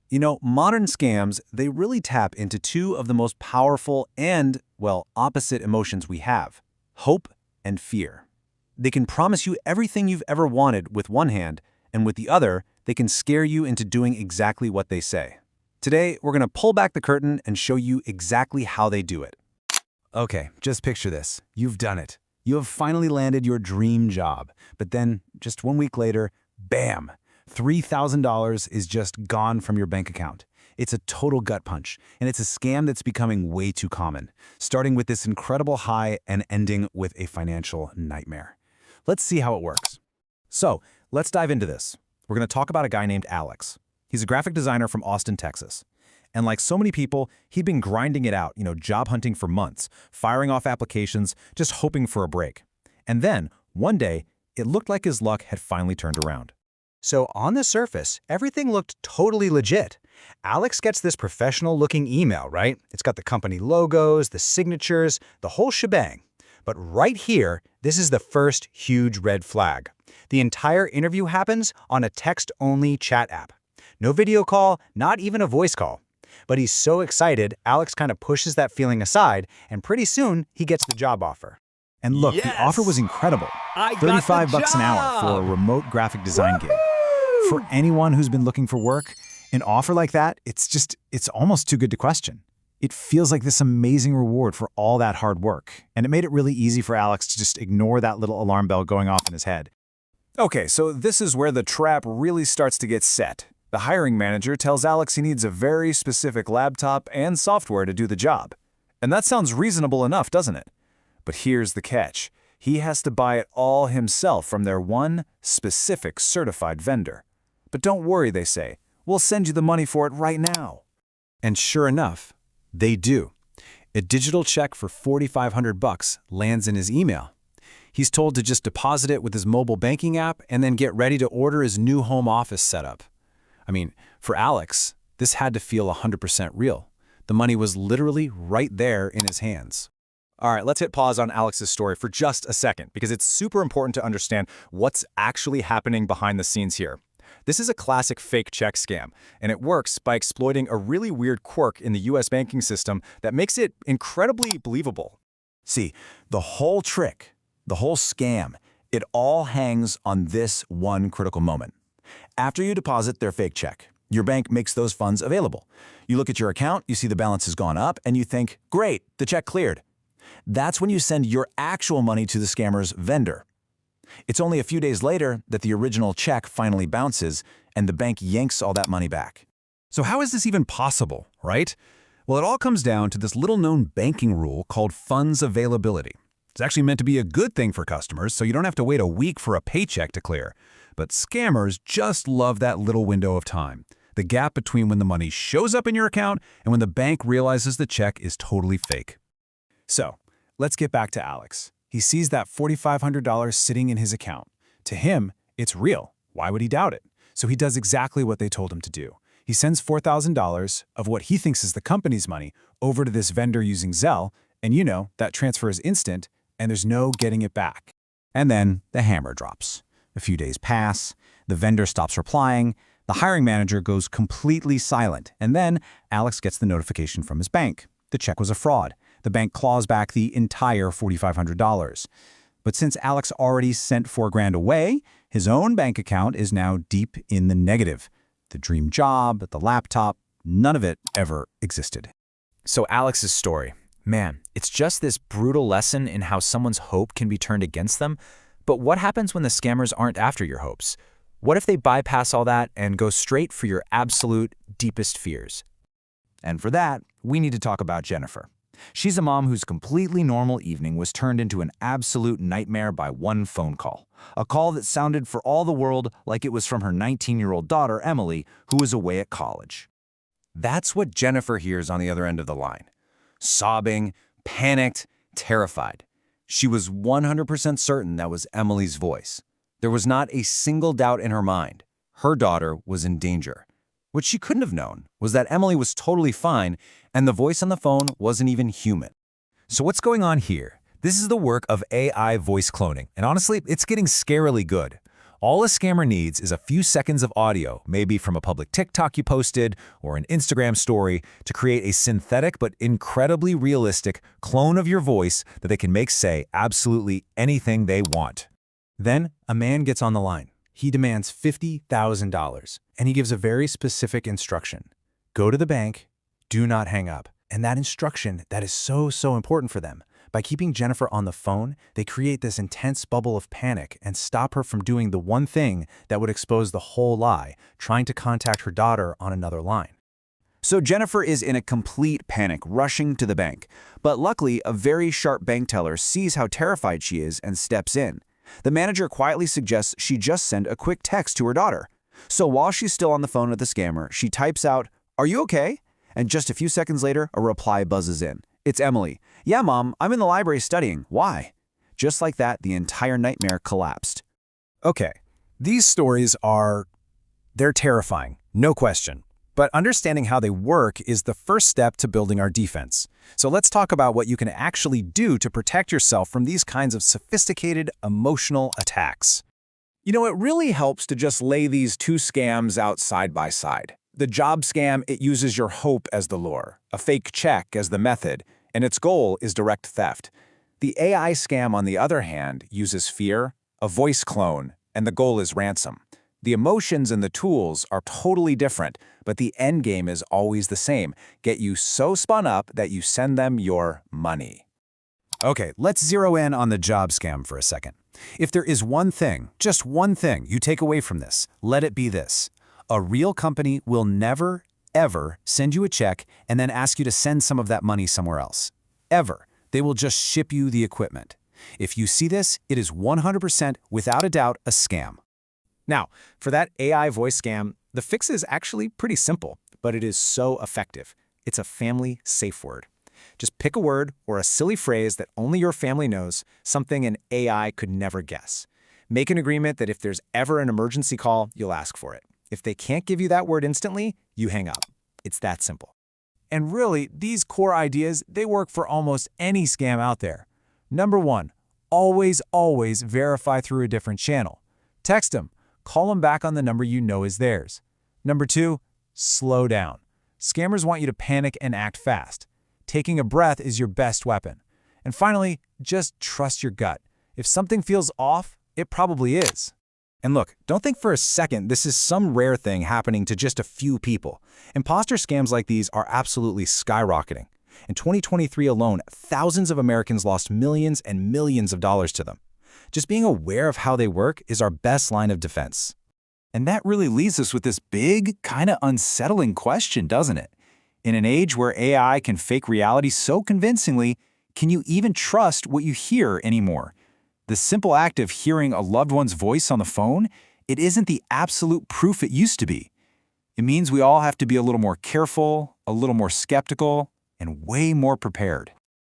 You know, modern scams, they really tap into two of the most powerful and, well, opposite emotions we have: hope and fear. They can promise you everything you've ever wanted with one hand, and with the other, they can scare you into doing exactly what they say. Today, we're going to pull back the curtain and show you exactly how they do it. Okay, just picture this. You've done it. You have finally landed your dream job. But then, just 1 week later, bam! $3,000 is just gone from your bank account. It's a total gut punch, and it's a scam that's becoming way too common, starting with this incredible high and ending with a financial nightmare. Let's see how it works. So, let's dive into this. We're going to talk about a guy named Alex. He's a graphic designer from Austin, Texas. And like so many people, he'd been grinding it out, job hunting for months, firing off applications, just hoping for a break. And then, one day, it looked like his luck had finally turned around. So on the surface, everything looked totally legit. Alex gets this professional-looking email, right? It's got the company logos, the signatures, the whole shebang. But right here, this is the first huge red flag. The entire interview happens on a text-only chat app. No video call, not even a voice call. But he's so excited, Alex kind of pushes that feeling aside, and pretty soon, he gets the job offer. And look, the offer was incredible. $35 an hour for a remote graphic design gig. For anyone who's been looking for work, an offer like that, it's almost too good to question. It feels like this amazing reward for all that hard work, and it made it really easy for Alex to just ignore that little alarm bell going off in his head. Okay, so this is where the trap really starts to get set. The hiring manager tells Alex he needs a very specific laptop and software to do the job. And that sounds reasonable enough, doesn't it? But here's the catch. He has to buy it all himself from their one specific certified vendor. But don't worry, they say. We'll send you the money for it right now. And sure enough, they do. A digital check for $4,500 lands in his email. He's told to just deposit it with his mobile banking app and then get ready to order his new home office setup. I mean, for Alex, this had to feel 100% real. The money was literally right there in his hands. All right, let's hit pause on Alex's story for just a second, because it's super important to understand what's actually happening behind the scenes here. This is a classic fake check scam, and it works by exploiting a really weird quirk in the US banking system that makes it incredibly believable. See, the whole trick, the whole scam, it all hangs on this one critical moment. After you deposit their fake check, your bank makes those funds available. You look at your account, you see the balance has gone up, and you think, great, the check cleared. That's when you send your actual money to the scammer's vendor. It's only a few days later that the original check finally bounces and the bank yanks all that money back. So how is this even possible, right? Well, it all comes down to this little-known banking rule called funds availability. It's actually meant to be a good thing for customers, so you don't have to wait a week for a paycheck to clear. But scammers just love that little window of time, the gap between when the money shows up in your account and when the bank realizes the check is totally fake. So, let's get back to Alex. He sees that $4,500 sitting in his account. To him, it's real. Why would he doubt it? So he does exactly what they told him to do. He sends $4,000 of what he thinks is the company's money over to this vendor using Zelle, and that transfer is instant, and there's no getting it back. And then the hammer drops. A few days pass, the vendor stops replying, the hiring manager goes completely silent, and then Alex gets the notification from his bank. The check was a fraud. The bank claws back the entire $4,500. But since Alex already sent $4,000 away, his own bank account is now deep in the negative. The dream job, the laptop, none of it ever existed. So Alex's story, man, it's just this brutal lesson in how someone's hope can be turned against them. But what happens when the scammers aren't after your hopes? What if they bypass all that and go straight for your absolute deepest fears? And for that, we need to talk about Jennifer. She's a mom whose completely normal evening was turned into an absolute nightmare by one phone call. A call that sounded for all the world like it was from her 19-year-old daughter, Emily, who was away at college. That's what Jennifer hears on the other end of the line. Sobbing, panicked, terrified. She was 100% certain that was Emily's voice. There was not a single doubt in her mind. Her daughter was in danger. What she couldn't have known was that Emily was totally fine, and the voice on the phone wasn't even human. So what's going on here? This is the work of AI voice cloning, and honestly, it's getting scarily good. All a scammer needs is a few seconds of audio, maybe from a public TikTok you posted or an Instagram story, to create a synthetic but incredibly realistic clone of your voice that they can make say absolutely anything they want. Then, a man gets on the line. He demands $50,000, and he gives a very specific instruction. Go to the bank, do not hang up. And that instruction, that is so important for them. By keeping Jennifer on the phone, they create this intense bubble of panic and stop her from doing the one thing that would expose the whole lie, trying to contact her daughter on another line. So Jennifer is in a complete panic, rushing to the bank. But luckily, a very sharp bank teller sees how terrified she is and steps in. The manager quietly suggests she just send a quick text to her daughter. So while she's still on the phone with the scammer, she types out, "Are you okay?" And just a few seconds later, a reply buzzes in. It's Emily. "Yeah, Mom, I'm in the library studying. Why?" Just like that, the entire nightmare collapsed. Okay, these stories they're terrifying, no question. But understanding how they work is the first step to building our defense. So let's talk about what you can actually do to protect yourself from these kinds of sophisticated emotional attacks. You know, it really helps to just lay these two scams out side by side. The job scam, it uses your hope as the lure, a fake check as the method, and its goal is direct theft. The AI scam, on the other hand, uses fear, a voice clone, and the goal is ransom. The emotions and the tools are totally different, but the end game is always the same: get you so spun up that you send them your money. Okay, let's zero in on the job scam for a second. If there is one thing, just one thing, you take away from this, let it be this. A real company will never, ever send you a check and then ask you to send some of that money somewhere else. Ever. They will just ship you the equipment. If you see this, it is 100%, without a doubt, a scam. Now, for that AI voice scam, the fix is actually pretty simple, but it is so effective. It's a family safe word. Just pick a word or a silly phrase that only your family knows, something an AI could never guess. Make an agreement that if there's ever an emergency call, you'll ask for it. If they can't give you that word instantly, you hang up. It's that simple. And really, these core ideas, they work for almost any scam out there. Number 1, always verify through a different channel. Text them. Call them back on the number you know is theirs. Number 2, slow down. Scammers want you to panic and act fast. Taking a breath is your best weapon. And finally, just trust your gut. If something feels off, it probably is. And look, don't think for a second this is some rare thing happening to just a few people. Imposter scams like these are absolutely skyrocketing. In 2023 alone, thousands of Americans lost millions and millions of dollars to them. Just being aware of how they work is our best line of defense. And that really leaves us with this big, kind of unsettling question, doesn't it? In an age where AI can fake reality so convincingly, can you even trust what you hear anymore? The simple act of hearing a loved one's voice on the phone, it isn't the absolute proof it used to be. It means we all have to be a little more careful, a little more skeptical, and way more prepared.